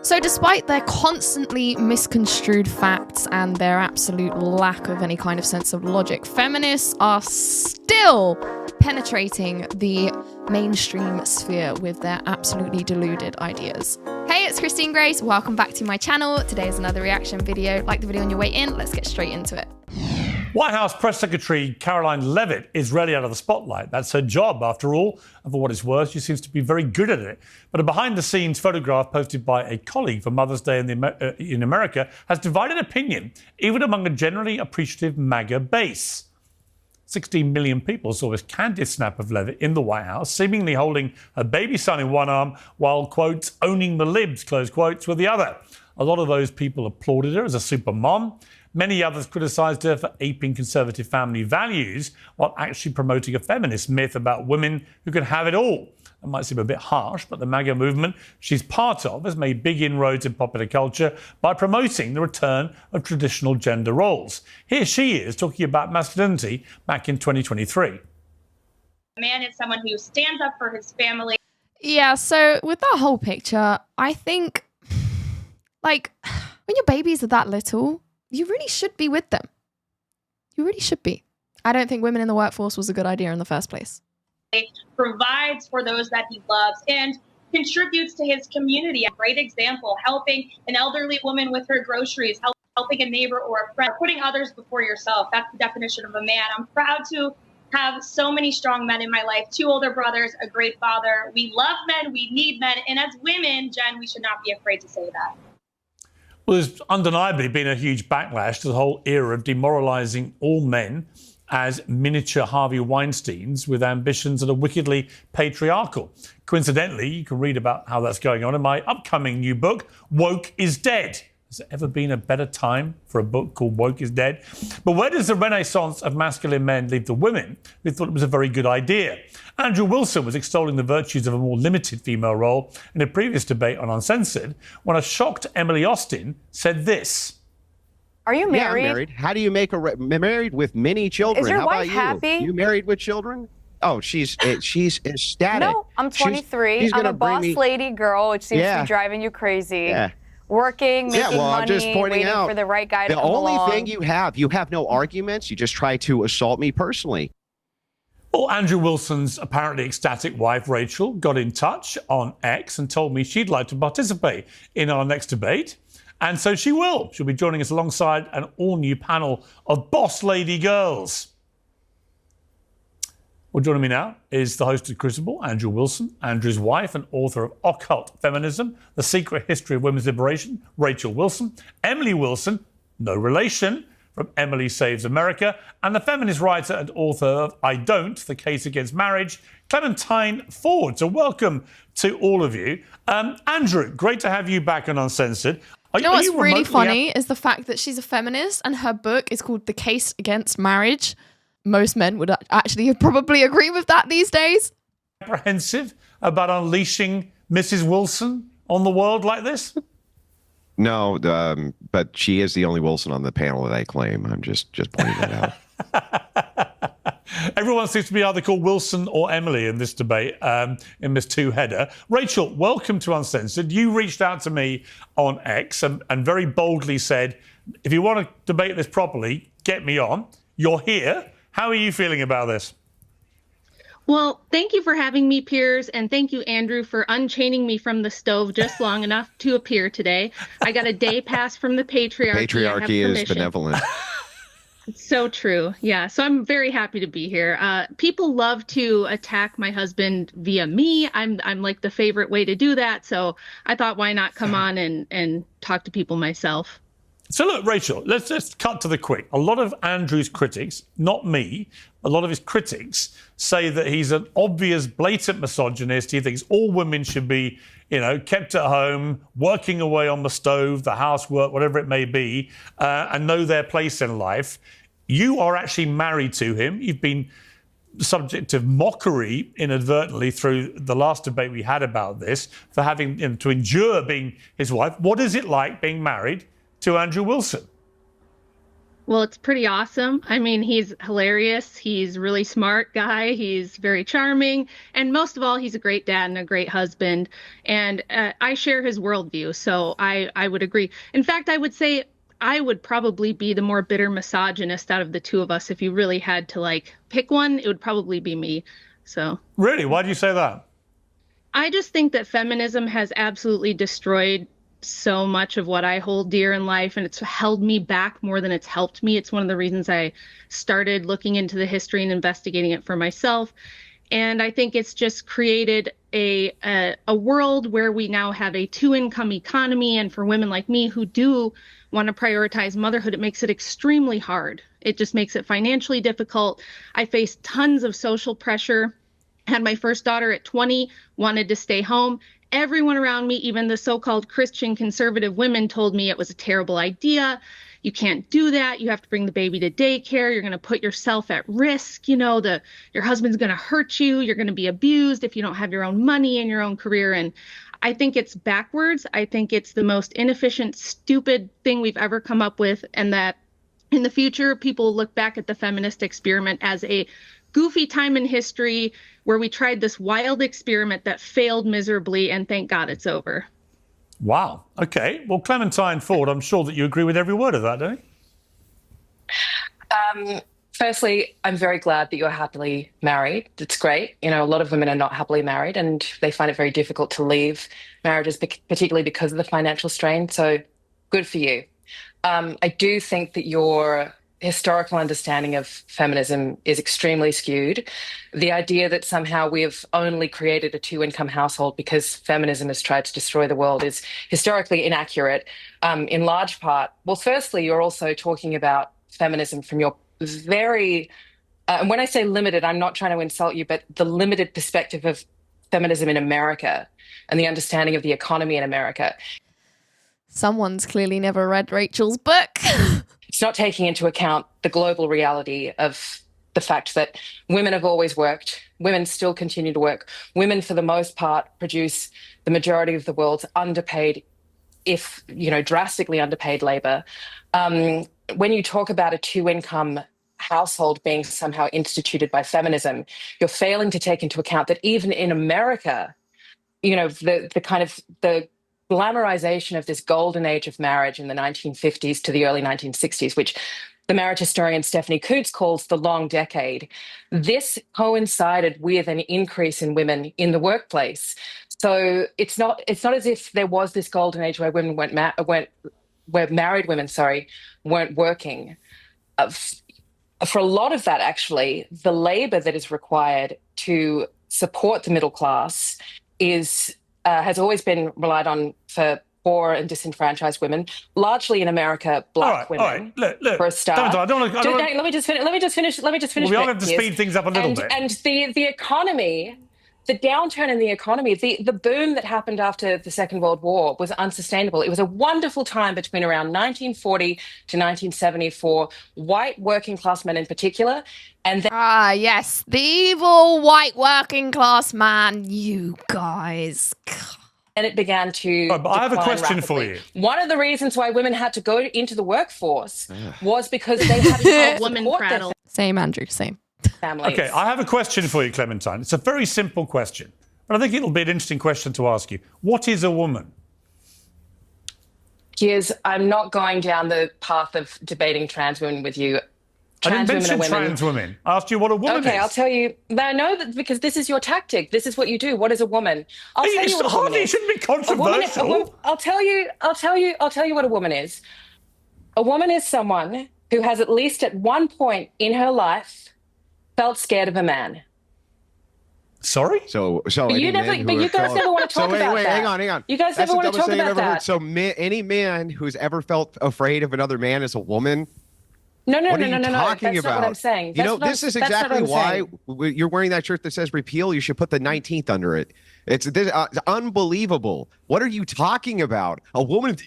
So despite their constantly misconstrued facts and their absolute lack of any kind of sense of logic, feminists are still penetrating the mainstream sphere with their absolutely deluded ideas. Hey, it's Christine Grace. Welcome back to my channel. Today is another reaction video. Like the video on your way in. Let's get straight into it. White House Press Secretary Caroline Leavitt is rarely out of the spotlight. That's her job, after all, and for what it's worth, she seems to be very good at it. But a behind-the-scenes photograph posted by a colleague for Mother's Day in America has divided opinion, even among a generally appreciative MAGA base. 16 million people saw this candid snap of Leavitt in the White House, seemingly holding her baby son in one arm while, quotes, owning the libs, close quotes, with the other. A lot of those people applauded her as a super mom. Many others criticised her for aping conservative family values while actually promoting a feminist myth about women who can have it all. That might seem a bit harsh, but the MAGA movement she's part of has made big inroads in popular culture by promoting the return of traditional gender roles. Here she is talking about masculinity back in 2023. A man is someone who stands up for his family. Yeah, so with that whole picture, I think, like, when your babies are that little, you really should be with them. You really should be. I don't think women in the workforce was a good idea in the first place. Provides for those that he loves and contributes to his community. A great example, helping an elderly woman with her groceries, helping a neighbor or a friend, putting others before yourself. That's the definition of a man. I'm proud to have so many strong men in my life, 2 older brothers, a great father. We love men, we need men. And as women, Jen, we should not be afraid to say that. Well, there's undeniably been a huge backlash to the whole era of demoralising all men as miniature Harvey Weinsteins with ambitions that are wickedly patriarchal. Coincidentally, you can read about how that's going on in my upcoming new book, Woke is Dead. Has there ever been a better time for a book called Woke is Dead? But where does the renaissance of masculine men leave the women who thought it was a very good idea? Andrew Wilson was extolling the virtues of a more limited female role in a previous debate on Uncensored when a shocked Emily Austin said this. Are you married? Yeah, I'm married. How do you make married with many children? Is your How wife about you? happy? You married with children? Oh, she's ecstatic. No, I'm 23. She's I'm gonna a boss bring me... lady girl, which seems to Yeah. be driving you crazy. Yeah. Working, making money, I'm just pointing waiting out for the right guy to the come only along. thing you have no arguments. You just try to assault me personally. Well, Andrew Wilson's apparently ecstatic wife, Rachel, got in touch on X and told me she'd like to participate in our next debate. And so she will. She'll be joining us alongside an all-new panel of boss lady girls. Well, joining me now is the host of Crucible, Andrew Wilson, Andrew's wife and author of Occult Feminism, The Secret History of Women's Liberation, Rachel Wilson, Emily Wilson, no relation, from Emily Saves America, and the feminist writer and author of I Don't, The Case Against Marriage, Clementine Ford. So welcome to all of you. Andrew, great to have you back on Uncensored. You know what's really funny is the fact that she's a feminist and her book is called The Case Against Marriage. Most men would actually probably agree with that these days. Apprehensive about unleashing Mrs. Wilson on the world like this? No, but she is the only Wilson on the panel that I claim. I'm just pointing that out. Everyone seems to be either called Wilson or Emily in this debate, in this two-header. Rachel, welcome to Uncensored. You reached out to me on X and very boldly said, if you want to debate this properly, get me on. You're here. How are you feeling about this? Well, thank you for having me, Piers, and thank you, Andrew, for unchaining me from the stove just long enough to appear today. I got a day pass from the patriarchy. Patriarchy is benevolent. It's so true. Yeah, so I'm very happy to be here. People love to attack my husband via me. I'm like the favorite way to do that. So I thought, why not come on and talk to people myself? So look, Rachel, let's just cut to the quick. A lot of Andrew's critics, not me, a lot of his critics say that he's an obvious, blatant misogynist. He thinks all women should be, kept at home, working away on the stove, the housework, whatever it may be, and know their place in life. You are actually married to him. You've been subject of mockery inadvertently through the last debate we had about this for having to endure being his wife. What is it like being married to Andrew Wilson? Well, it's pretty awesome. I mean, he's hilarious. He's a really smart guy. He's very charming. And most of all, he's a great dad and a great husband. And I share his worldview. So I would agree. In fact, I would say I would probably be the more bitter misogynist out of the two of us. If you really had to like pick one, it would probably be me. So Really? Why do you say that? I just think that feminism has absolutely destroyed so much of what I hold dear in life, and it's held me back more than it's helped me. It's one of the reasons I started looking into the history and investigating it for myself. And I think it's just created a world where we now have a two-income economy, and for women like me who do want to prioritize motherhood, it makes it extremely hard. It just makes it financially difficult. I face tons of social pressure. Had my first daughter at 20, wanted to stay home. Everyone around me, even the so-called Christian conservative women, told me it was a terrible idea. You can't do that. You have to bring the baby to daycare. You're going to put yourself at risk. You know, your husband's going to hurt you. You're going to be abused if you don't have your own money and your own career. And I think it's backwards. I think it's the most inefficient, stupid thing we've ever come up with. And that in the future, people look back at the feminist experiment as a goofy time in history where we tried this wild experiment that failed miserably, and thank God it's over. Wow. Okay. Well, Clementine Ford, I'm sure that you agree with every word of that, don't you? Firstly, I'm very glad that you're happily married. It's great. You know, a lot of women are not happily married and they find it very difficult to leave marriages, particularly because of the financial strain. So good for you. I do think that your historical understanding of feminism is extremely skewed. The idea that somehow we've only created a two-income household because feminism has tried to destroy the world is historically inaccurate, in large part. Well, firstly, you're also talking about feminism from your very, and when I say limited, I'm not trying to insult you, but the limited perspective of feminism in America and the understanding of the economy in America. Someone's clearly never read Rachel's book. It's not taking into account the global reality of the fact that women have always worked, women still continue to work. Women, for the most part, produce the majority of the world's underpaid, if, you know, drastically underpaid labor. When you talk about a two-income household being somehow instituted by feminism, you're failing to take into account that even in America, you know, the kind of the glamorization of this golden age of marriage in the 1950s to the early 1960s, which the marriage historian Stephanie Coontz calls the long decade. This coincided with an increase in women in the workplace. So it's not as if there was this golden age where women where married women, weren't working. For a lot of that, actually, the labor that is required to support the middle class has always been relied on for poor and disenfranchised women, largely in America, black women. All right. Look, for a start. Let me just finish. Well, we all have to speed things up a little bit. And the economy, the downturn in the economy, the boom that happened after the Second World War was unsustainable. It was a wonderful time between around 1940 to 1970 for white working class men in particular. And then, yes, the evil white working class man, you guys. and it began to but I have a question rapidly. for you. One of the reasons why women had to go into the workforce was because they had to Woman support their prattle. Same, Andrew, same. families. Okay, I have a question for you, Clementine. It's a very simple question, but I think it'll be an interesting question to ask you. What is a woman? I'm not going down the path of debating trans women with you. I didn't Trans mention women are women. trans women. I asked you what a woman is. Okay, I'll tell you. I know that because this is your tactic. This is what you do. What is a woman? I'll tell you what a woman is. It shouldn't be controversial. I'll tell you what a woman is. A woman is someone who has at least at one point in her life felt scared of a man. Sorry? So But you guys never want to talk about wait, that. hang on. You guys That's never the want to dumbest talk thing I've about ever that. heard. So any man who's ever felt afraid of another man is a woman? No. What are you talking That's about? not what I'm saying. You know, this is exactly why you're wearing that shirt that says repeal. You should put the 19th under it. It's unbelievable. What are you talking about? A woman,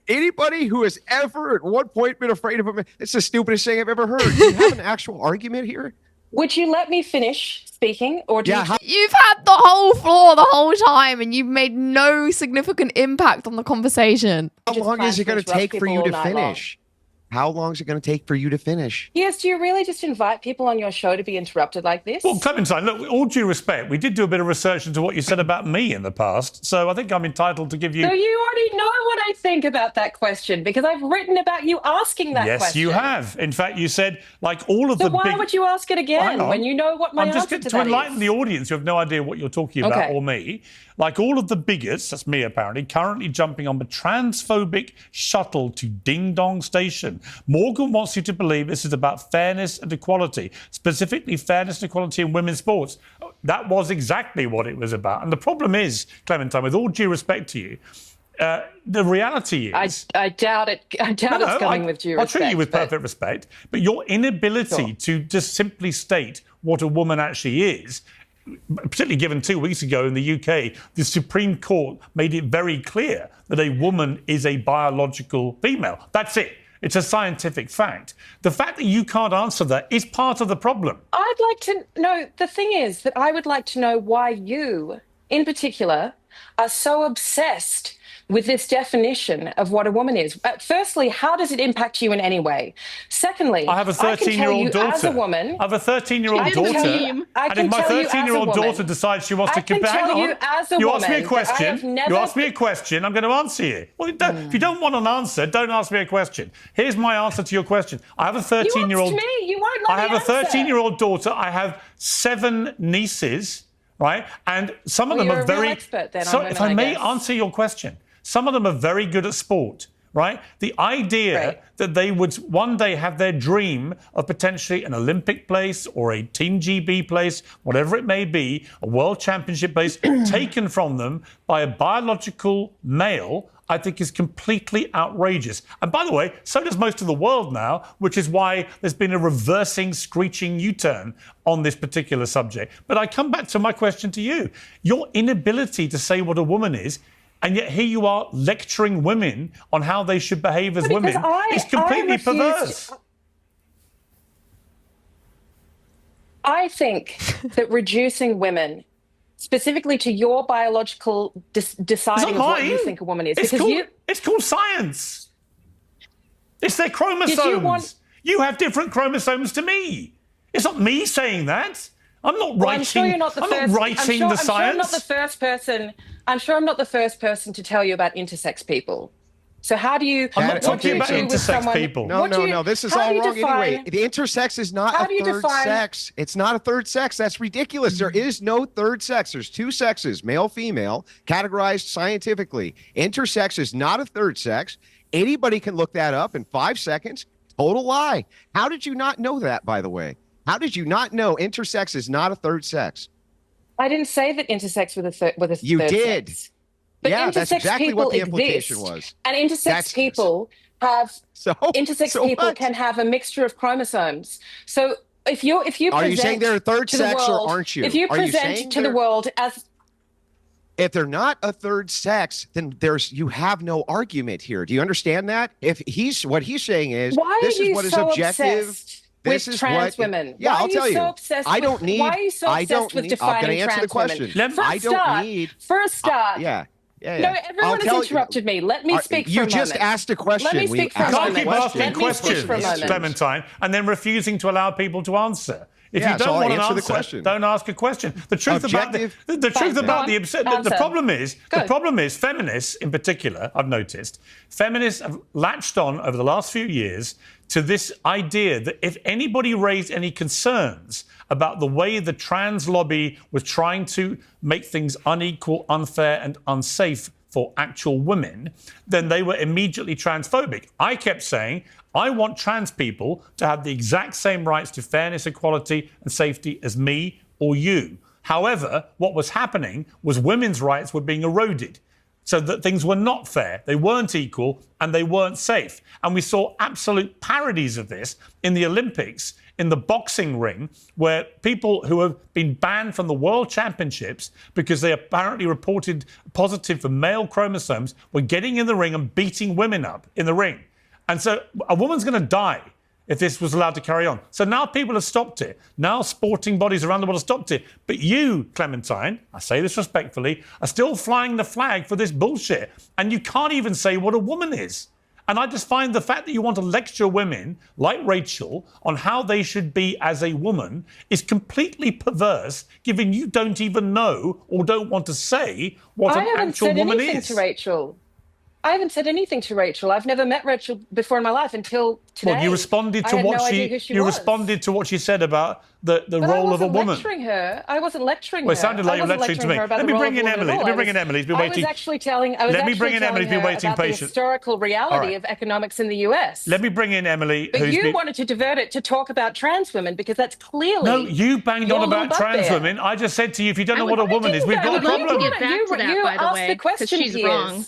anybody who has ever at one point been afraid of a man, it's the stupidest thing I've ever heard. Do you have an actual argument here? Would you let me finish speaking? Or do you You've had the whole floor the whole time and you've made no significant impact on the conversation. How long is it going to take for you to finish? How long is it going to take for you to finish? Yes, do you really just invite people on your show to be interrupted like this? Well, Clementine, look, with all due respect, we did do a bit of research into what you said about me in the past, so I think I'm entitled to give you... So you already know what I think about that question, because I've written about you asking that question. Yes, you have. In fact, you said, like all of so the why big... would you ask it again when you know what my I'm just answer to to that enlighten is? the audience who have no idea what you're talking about or me. Like all of the bigots, that's me apparently, currently jumping on the transphobic shuttle to Ding Dong Station. Morgan wants you to believe this is about fairness and equality, specifically fairness and equality in women's sports. That was exactly what it was about. And the problem is, Clementine, with all due respect to you, the reality is... I doubt it. I doubt it's coming with due respect. I'll treat you with perfect respect, but your inability to just simply state what a woman actually is, particularly given 2 weeks ago in the UK, the Supreme Court made it very clear that a woman is a biological female. That's it. It's a scientific fact. The fact that you can't answer that is part of the problem. I'd like to know, the thing is that I would like to know why you, in particular, are so obsessed with this definition of what a woman is. Firstly, how does it impact you in any way? Secondly, I have a 13-year-old daughter. As a woman, I have a 13-year-old daughter. And if my 13-year-old daughter decides she wants to compare... You ask me a question. You ask me a question, I'm going to answer you. Well, if you don't want an answer, don't ask me a question. Here's my answer to your question. I have a 13-year-old... You asked me. You won't let me I have a answer. 13-year-old daughter. I have 7 nieces, right? And some of them are very... You're a real expert then So on women, if I may guess. answer your question, some of them are very good at sport, right? The idea that they would one day have their dream of potentially an Olympic place or a Team GB place, whatever it may be, a world championship place, taken from them by a biological male, I think is completely outrageous. And by the way, so does most of the world now, which is why there's been a reversing, screeching U-turn on this particular subject. But I come back to my question to you. Your inability to say what a woman is, and yet here you are lecturing women on how they should behave as women. It's completely perverse. I think that reducing women, specifically to your biological deciding of what you think a woman is, it's called science. It's their chromosomes. You have different chromosomes to me. It's not me saying that. I'm not writing. I'm sure you're not the first. I'm not writing the science. I'm not the first person. I'm sure I'm not the first person to tell you about intersex people. So how do you? I'm not talking about intersex people. No. This is all wrong anyway. The intersex is not a third sex. It's not a third sex. That's ridiculous. There is no third sex. There's 2 sexes, male, female, categorized scientifically. Intersex is not a third sex. Anybody can look that up in 5 seconds. Total lie. How did you not know that, by the way? How did you not know intersex is not a third sex? I didn't say that intersex was a third You did. sex. But yeah, intersex that's exactly people what the implication exist. was. And intersex people have people what? can have a mixture of chromosomes. So if you are you saying they're a third sex or aren't you? If you present to the world as if they're not a third sex, then you have no argument here. Do you understand that? If what he's saying is this is what is objective. This is trans women. Yeah, I'll tell you. I don't need. Why are you so obsessed with defining trans women? I don't need. For a start. Yeah. No, everyone has interrupted me. Let me speak for a moment. You just asked a question. Let me speak for a moment. You can't keep asking questions, Clementine, and then refusing to allow people to answer. If you don't want to answer, don't ask a question. The truth about the problem is feminists in particular, I've noticed, feminists have latched on over the last few years to this idea that if anybody raised any concerns about the way the trans lobby was trying to make things unequal, unfair and unsafe for actual women, then they were immediately transphobic. I kept saying, I want trans people to have the exact same rights to fairness, equality and safety as me or you. However, what was happening was women's rights were being eroded, so that things were not fair, they weren't equal, and they weren't safe. And we saw absolute parodies of this in the Olympics, in the boxing ring, where people who have been banned from the World Championships because they apparently reported positive for male chromosomes were getting in the ring and beating women up in the ring. And so a woman's going to die if this was allowed to carry on. So now people have stopped it. Now sporting bodies around the world have stopped it. But you, Clementine, I say this respectfully, are still flying the flag for this bullshit. And you can't even say what a woman is. And I just find the fact that you want to lecture women like Rachel on how they should be as a woman is completely perverse, given you don't even know or don't want to say what an actual woman is. To Rachel. I haven't said anything to Rachel. I've never met Rachel before in my life until today. Well, you responded to what responded to what she said about the role of a woman. Lecturing her. I wasn't lecturing her. Well, it sounded like you were lecturing to me. Let me bring in Emily. Let me bring in Emily. He's been waiting. I was actually telling her about the historical reality of economics in the US. Let me bring in Emily. But you wanted to divert it to talk about trans women because that's clearly No, you banged on about trans women. I just said to you, if you don't know what a woman is, we've got a problem. Get back to that, by the way, because she's wrong.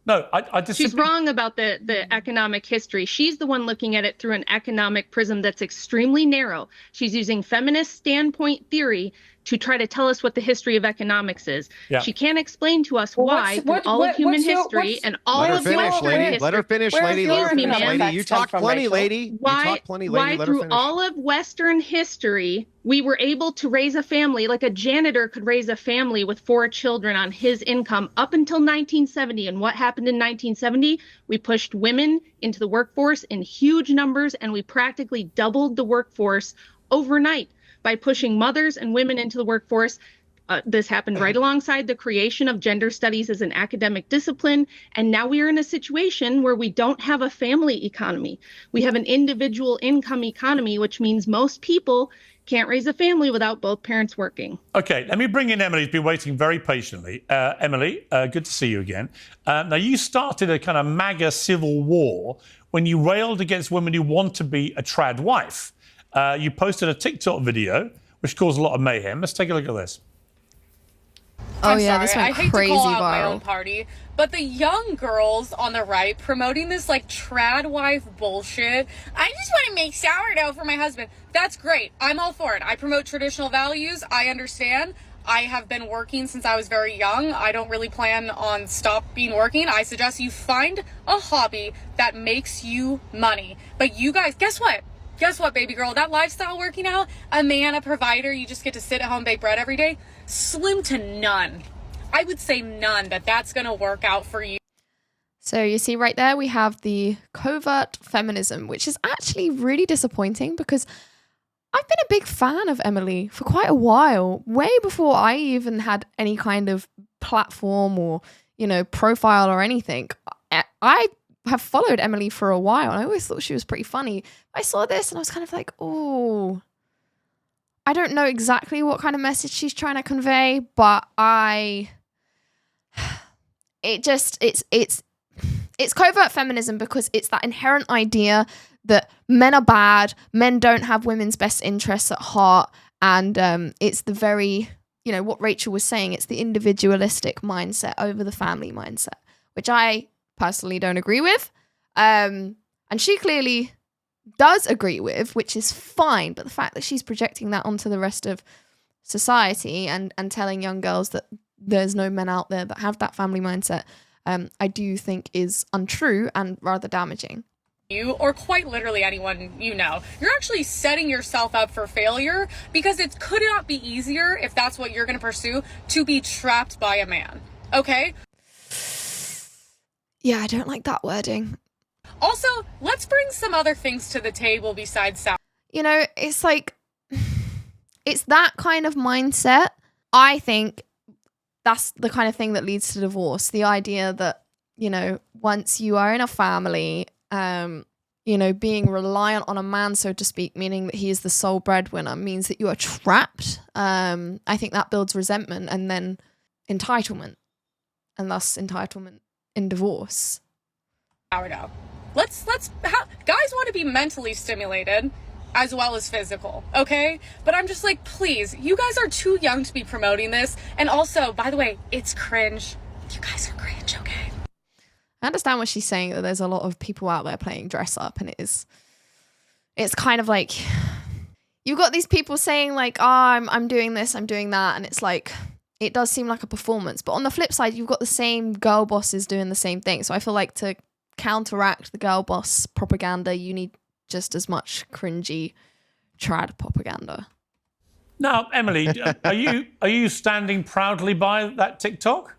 No, I just... She's wrong about the economic history. She's the one looking at it through an economic prism that's extremely narrow. She's using feminist standpoint theory to try to tell us what the history of economics is. Yeah. She can't explain to us why, through all of human history and all of Western history. Let her finish, lady. Let her finish, lady. You talk plenty, lady. Why through all of Western history, we were able to raise a family, like a janitor could raise a family with 4 children on his income up until 1970. And what happened in 1970? We pushed women into the workforce in huge numbers, and we practically doubled the workforce overnight by pushing mothers and women into the workforce. This happened right alongside the creation of gender studies as an academic discipline. And now we are in a situation where we don't have a family economy. We have an individual income economy, which means most people can't raise a family without both parents working. Okay, let me bring in Emily, who's been waiting very patiently. Emily, good to see you again. Now, you started a kind of MAGA civil war when you railed against women who want to be a trad wife. You posted a TikTok video, which caused a lot of mayhem. Let's take a look at this. Oh, yeah, this went I hate crazy to call out viral. my own party, but the young girls on the right promoting this like trad wife bullshit. I just want to make sourdough for my husband. That's great. I'm all for it. I promote traditional values. I understand. I have been working since I was very young. I don't really plan on stopping working. I suggest you find a hobby that makes you money. But you guys, guess what? Guess what, baby girl? That lifestyle working out, a man, a provider, you just get to sit at home, bake bread every day, slim to none. I would say none that's going to work out for you. So you see right there, we have the covert feminism, which is actually really disappointing because I've been a big fan of Emily for quite a while, way before I even had any kind of platform or, profile or anything. I have followed Emily for a while and I always thought she was pretty funny. I saw this and I was kind of like, oh, I don't know exactly what kind of message she's trying to convey, but it's covert feminism because it's that inherent idea that men are bad, men don't have women's best interests at heart, and it's the very, what Rachel was saying, it's the individualistic mindset over the family mindset, which I personally don't agree with, and she clearly does agree with, which is fine, but the fact that she's projecting that onto the rest of society and telling young girls that there's no men out there that have that family mindset, I do think is untrue and rather damaging. You, or quite literally anyone you know, you're actually setting yourself up for failure because it could not be easier, if that's what you're going to pursue, to be trapped by a man. Okay? Yeah, I don't like that wording. Also, let's bring some other things to the table besides sound. It's like, it's that kind of mindset. I think that's the kind of thing that leads to divorce. The idea that, once you are in a family, being reliant on a man, so to speak, meaning that he is the sole breadwinner, means that you are trapped. I think that builds resentment and then entitlement, and thus entitlement in divorce. Sourdough. Guys want to be mentally stimulated as well as physical, okay? But I'm just like, please, you guys are too young to be promoting this. And also, by the way, it's cringe. You guys are cringe, okay? I understand what she's saying, that there's a lot of people out there playing dress up, and it's kind of like, you've got these people saying like, I'm doing this, I'm doing that, and it's like, it does seem like a performance. But on the flip side, you've got the same girl bosses doing the same thing. So I feel like to counteract the girl boss propaganda, you need just as much cringy trad propaganda. Now, Emily, are you standing proudly by that TikTok?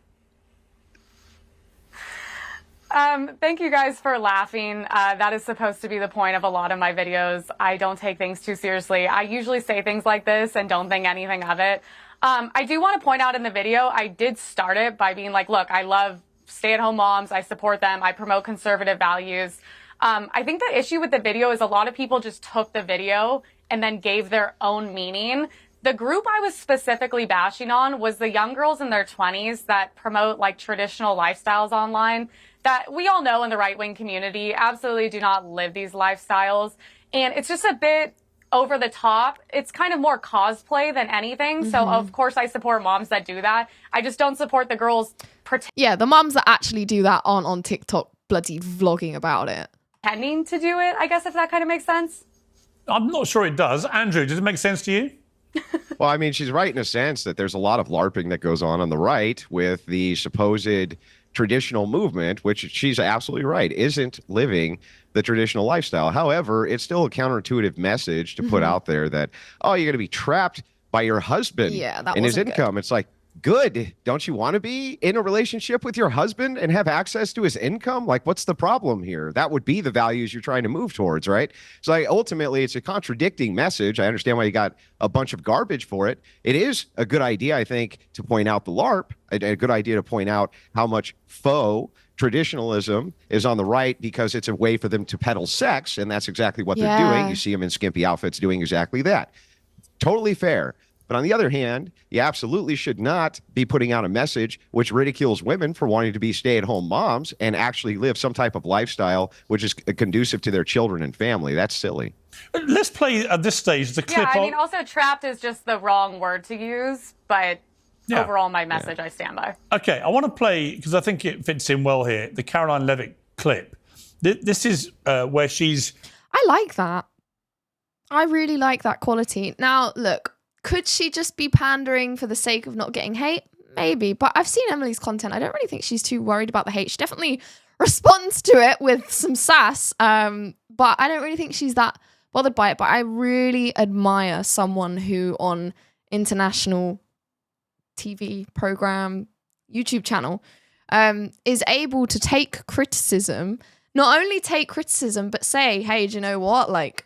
Thank you guys for laughing. That is supposed to be the point of a lot of my videos. I don't take things too seriously. I usually say things like this and don't think anything of it. I do want to point out in the video, I did start it by being like, look, I love stay-at-home moms. I support them. I promote conservative values. I think the issue with the video is a lot of people just took the video and then gave their own meaning. The group I was specifically bashing on was the young girls in their 20s that promote like traditional lifestyles online that we all know in the right-wing community absolutely do not live these lifestyles. And it's just a bit over the top. It's kind of more cosplay than anything. So of course I support moms that do that. I just don't support the girls Yeah, the moms that actually do that aren't on TikTok bloody vlogging about it. pretending to do it, I guess, if that kind of makes sense. I'm not sure it does. Andrew, does it make sense to you? Well, I mean, she's right in a sense that there's a lot of LARPing that goes on the right with the supposed traditional movement, which she's absolutely right, isn't living the traditional lifestyle. However, it's still a counterintuitive message to put out there that, oh, you're going to be trapped by your husband and his income. It's like, good. Don't you want to be in a relationship with your husband and have access to his income? Like, what's the problem here? That would be the values you're trying to move towards, right? So like, ultimately, it's a contradicting message. I understand why you got a bunch of garbage for it. It is a good idea, I think, to point out the LARP, a good idea to point out how much faux traditionalism is on the right because it's a way for them to peddle sex, and that's exactly what they're doing. You see them in skimpy outfits doing exactly that. Totally fair. But on the other hand, you absolutely should not be putting out a message which ridicules women for wanting to be stay-at-home moms and actually live some type of lifestyle which is conducive to their children and family. That's silly. Let's play at this stage the clip. Yeah, I mean, also trapped is just the wrong word to use, but overall my message I stand by. Okay, I want to play, because I think it fits in well here, the Caroline Levitt clip. This is where she's... I like that. I really like that quality. Now, look, could she just be pandering for the sake of not getting hate? Maybe, but I've seen Emily's content. I don't really think she's too worried about the hate. She definitely responds to it with some sass, but I don't really think she's that bothered by it. But I really admire someone who on international TV program, YouTube channel, is able to take criticism, not only take criticism, but say, hey, do you know what? Like,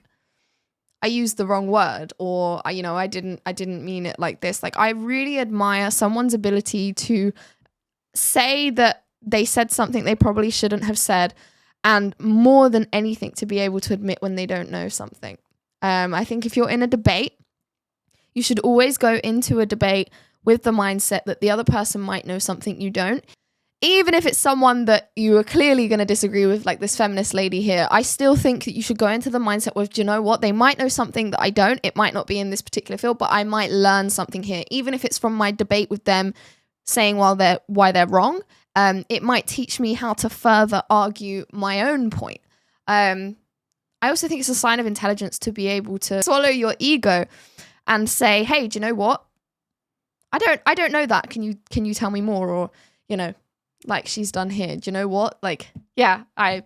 I used the wrong word, or I didn't mean it like this. Like, I really admire someone's ability to say that they said something they probably shouldn't have said, and more than anything, to be able to admit when they don't know something. I think if you're in a debate, you should always go into a debate with the mindset that the other person might know something you don't. Even if it's someone that you are clearly going to disagree with, like this feminist lady here, I still think that you should go into the mindset with, do you know what? They might know something that I don't. It might not be in this particular field, but I might learn something here. Even if it's from my debate with them saying why they're wrong, it might teach me how to further argue my own point. I also think it's a sign of intelligence to be able to swallow your ego and say, hey, do you know what? I don't know that. Can you tell me more? Or, like she's done here. Do you know what? Like, yeah, I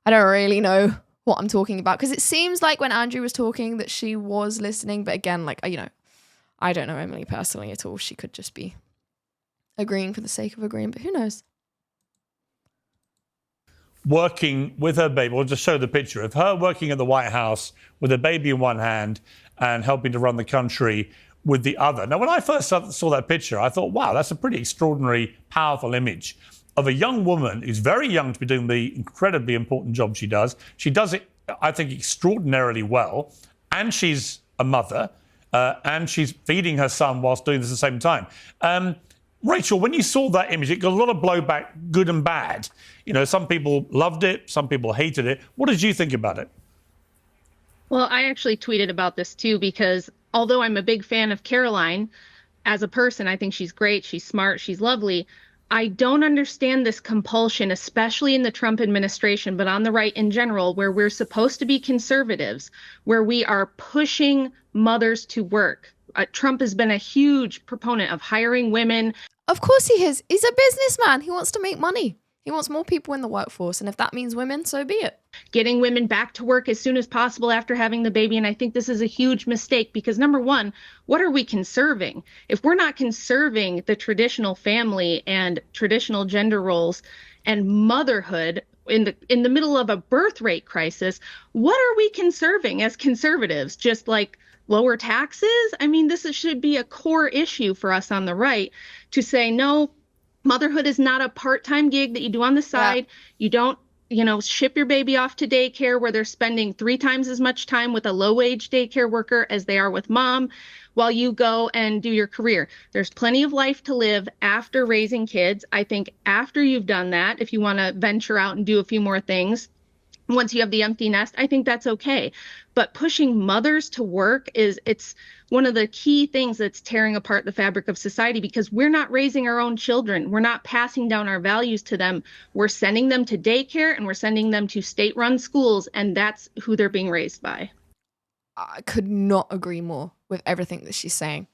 don't really know what I'm talking about, because it seems like when Andrew was talking that she was listening, but again, like, I don't know Emily personally at all. She could just be agreeing for the sake of agreeing, but who knows? Working with her baby. We'll just show the picture of her working at the White House with a baby in one hand and helping to run the country with the other. Now, when I first saw that picture, I thought, wow, that's a pretty extraordinary, powerful image of a young woman who's very young to be doing the incredibly important job she does. She does it, I think, extraordinarily well. And she's a mother, and she's feeding her son whilst doing this at the same time. Rachel, when you saw that image, it got a lot of blowback, good and bad. Some people loved it, some people hated it. What did you think about it? Well, I actually tweeted about this too, because although I'm a big fan of Caroline as a person, I think she's great, she's smart, she's lovely. I don't understand this compulsion, especially in the Trump administration, but on the right in general, where we're supposed to be conservatives, where we are pushing mothers to work. Trump has been a huge proponent of hiring women. Of course he is. He's a businessman. He wants to make money. He wants more people in the workforce. And if that means women, so be it. Getting women back to work as soon as possible after having the baby. And I think this is a huge mistake because, number one, what are we conserving? If we're not conserving the traditional family and traditional gender roles and motherhood in the middle of a birth rate crisis, what are we conserving as conservatives? Just like lower taxes? I mean, should be a core issue for us on the right to say, no, motherhood is not a part-time gig that you do on the side. Yeah. You don't, ship your baby off to daycare where they're spending 3 times as much time with a low-wage daycare worker as they are with mom while you go and do your career. There's plenty of life to live after raising kids. I think after you've done that, if you want to venture out and do a few more things, once you have the empty nest, I think that's okay. But pushing mothers to work it's one of the key things that's tearing apart the fabric of society because we're not raising our own children. We're not passing down our values to them. We're sending them to daycare and we're sending them to state-run schools, and that's who they're being raised by. I could not agree more with everything that she's saying.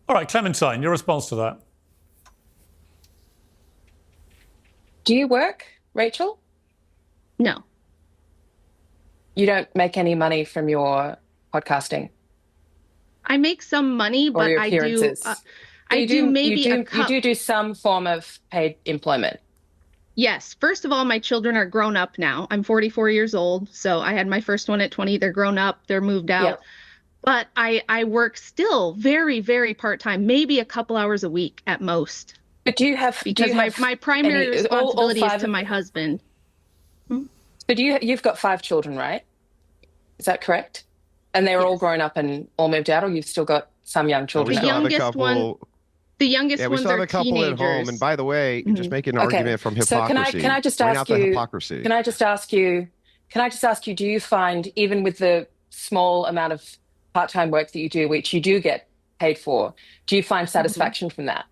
All right, Clementine, your response to that. Do you work, Rachel? No. You don't make any money from your podcasting? I make some money, but I do. You do some form of paid employment. Yes. First of all, my children are grown up now. I'm 44 years old, so I had my first one at 20. They're grown up. They're moved out. Yep. But I work still very, very part-time, maybe a couple hours a week at most. But my primary responsibility is to my husband. But you've got 5 children, right? Is that correct? And they're all grown up and all moved out, or you've still got some young children? The youngest ones we still have a couple teenagers. at home. And by the way, just making an argument from hypocrisy. So can I just ask you, do you find, even with the small amount of part-time work that you do, which you do get paid for, do you find satisfaction from that?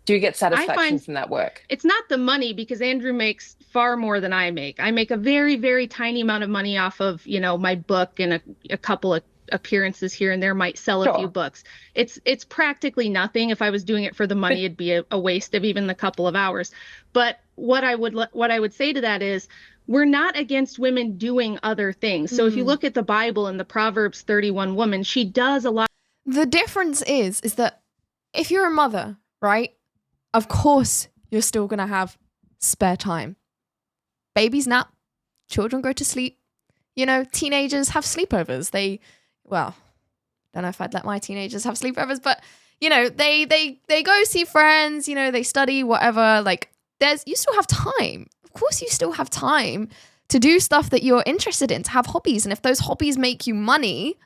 Do you get satisfaction from that work? It's not the money because Andrew makes far more than I make. I make a very, very tiny amount of money off of, my book and a couple of appearances here and there, might sell a few books. It's practically nothing. If I was doing it for the money, it'd be a waste of even the couple of hours. But what I would say to that is we're not against women doing other things. So if you look at the Bible and the Proverbs 31 woman, she does a lot. The difference is that if you're a mother, right? Of course, you're still going to have spare time. Babies nap, children go to sleep. Teenagers have sleepovers. Don't know if I'd let my teenagers have sleepovers, but they go see friends, they study, whatever. You still have time. Of course, you still have time to do stuff that you're interested in, to have hobbies. And if those hobbies make you money,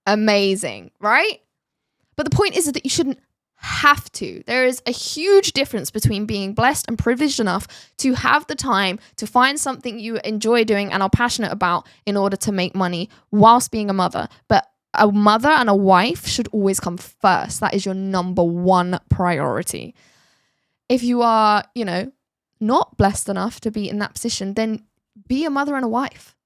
amazing, right? But the point is that you shouldn't have to. There is a huge difference between being blessed and privileged enough to have the time to find something you enjoy doing and are passionate about in order to make money whilst being a mother. But a mother and a wife should always come first. That is your number one priority. If you are, not blessed enough to be in that position, then be a mother and a wife.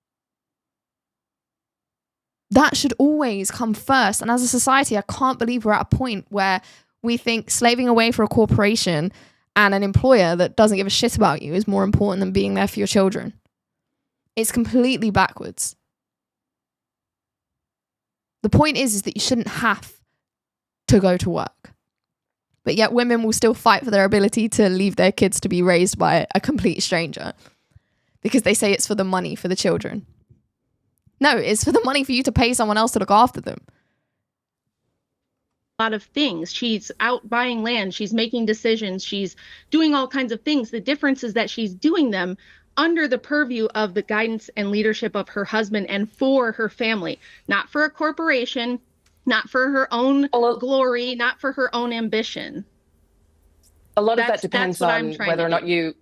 That should always come first. And as a society, I can't believe we're at a point where we think slaving away for a corporation and an employer that doesn't give a shit about you is more important than being there for your children. It's completely backwards. The point is that you shouldn't have to go to work. But yet women will still fight for their ability to leave their kids to be raised by a complete stranger because they say it's for the money for the children. No, it's for the money for you to pay someone else to look after them. Lot of things. She's out buying land. She's making decisions. She's doing all kinds of things. The difference is that she's doing them under the purview of the guidance and leadership of her husband and for her family, not for a corporation, not for her own glory, not for her own ambition. A lot of that depends on whether or not you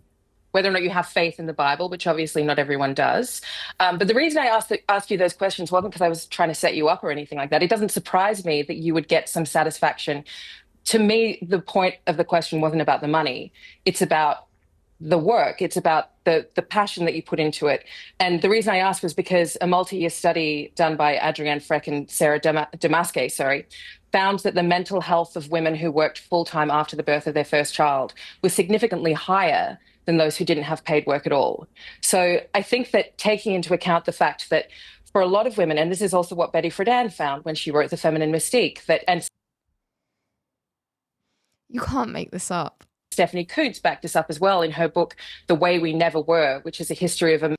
have faith in the Bible, which obviously not everyone does. But the reason I asked you those questions wasn't because I was trying to set you up or anything like that. It doesn't surprise me that you would get some satisfaction. To me, the point of the question wasn't about the money. It's about the work. It's about the passion that you put into it. And the reason I asked was because a multi-year study done by Adrienne Freck and Sarah Damaske, found that the mental health of women who worked full-time after the birth of their first child was significantly higher than those who didn't have paid work at all. So I think that taking into account the fact that for a lot of women, and this is also what Betty Friedan found when she wrote The Feminine Mystique, that, and You can't make this up. Stephanie Coontz backed this up as well in her book, The Way We Never Were, which is a history of a...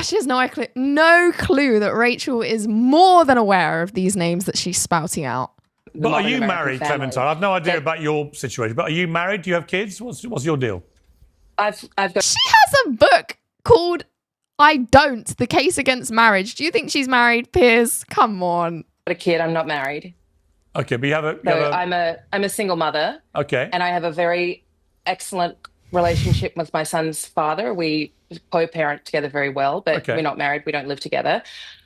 She has no clue that Rachel is more than aware of these names that she's spouting out. But are you American married, family. Clementine? I've no idea about your situation, but are you married? Do you have kids? What's your deal? I've got... She has a book called I Don't, The Case Against Marriage. Do you think she's married, Piers? Come on. a kid. I'm not married. Okay, but you have a... I'm a single mother. Okay. And I have a very excellent relationship with my son's father. We co-parent together very well, but we're not married. We don't live together.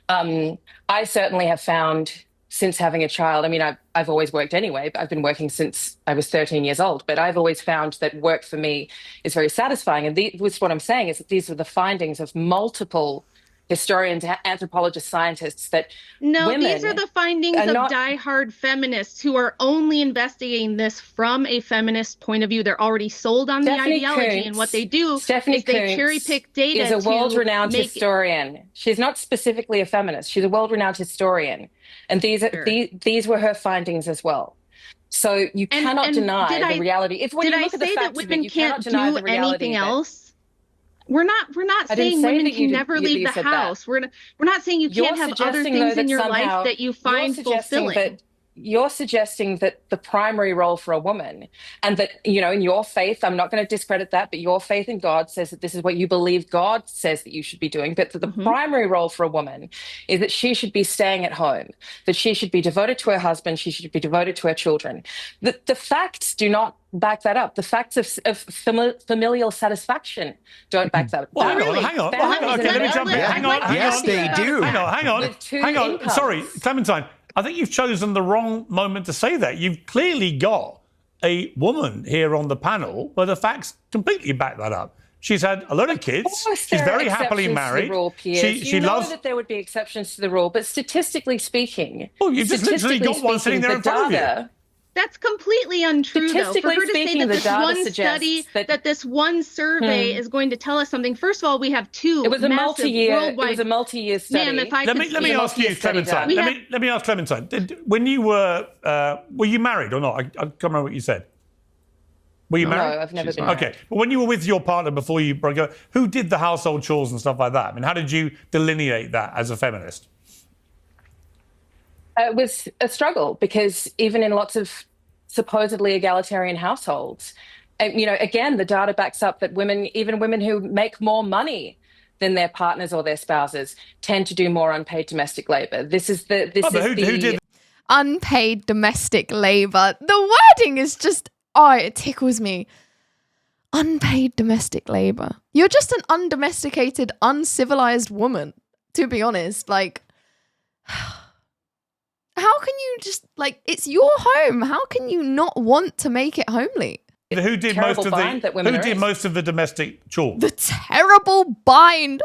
I certainly have found since having a child, I mean, I've always worked anyway, but I've been working since I was 13 years old, but I've always found that work for me is very satisfying. And this is what I'm saying is that these are the findings of multiple historians, anthropologists, scientists, that these are the findings of diehard feminists who are only investigating this from a feminist point of view. They're already sold on the ideology, and what they do is they cherry pick data. Is a world-renowned historian. She's not specifically a feminist. She's a world-renowned historian, and these were her findings as well. So you cannot deny the reality. If when you look at the facts of it, you cannot deny the reality. Anything else? We're not saying women can never leave the house. We're not saying you can't have other things in your life that you find fulfilling. You're suggesting that the primary role for a woman, and that, you know, in your faith, I'm not going to discredit that, but your faith in God says that this is what you believe God says that you should be doing, but that the primary role for a woman is that she should be staying at home, that she should be devoted to her husband, she should be devoted to her children. The facts do not back that up. The facts of familial satisfaction don't back that up. Well, hang on. Okay, let me jump in. Hang on. Yes, they do. Hang on. Sorry, Clementine. I think you've chosen the wrong moment to say that. You've clearly got a woman here on the panel where the facts completely back that up. She's had a lot of kids. She's very happily married. She loves that there would be exceptions to the rule, but statistically speaking, well, you've just literally got one sitting there in front of you. That's completely untrue, though. For her to say that this one study, that this one survey is going to tell us something. First of all, we have two. It was a multi-year study. Ma'am, if I let me ask you, Clementine. Let me ask Clementine. When you were you married or not? I can't remember what you said. Were you married? No, I've never been married. Okay, but when you were with your partner before you broke up, who did the household chores and stuff like that? I mean, how did you delineate that as a feminist? It was a struggle because even in lots of supposedly egalitarian households, you know, again, the data backs up that even women who make more money than their partners or their spouses tend to do more unpaid domestic labor. Who did unpaid domestic labor? The wording is just, it tickles me. Unpaid domestic labor. You're just an undomesticated, uncivilized woman, to be honest. Like, how can you just, like, it's your home. How can you not want to make it homely? Who did most of the domestic chores? The terrible bind.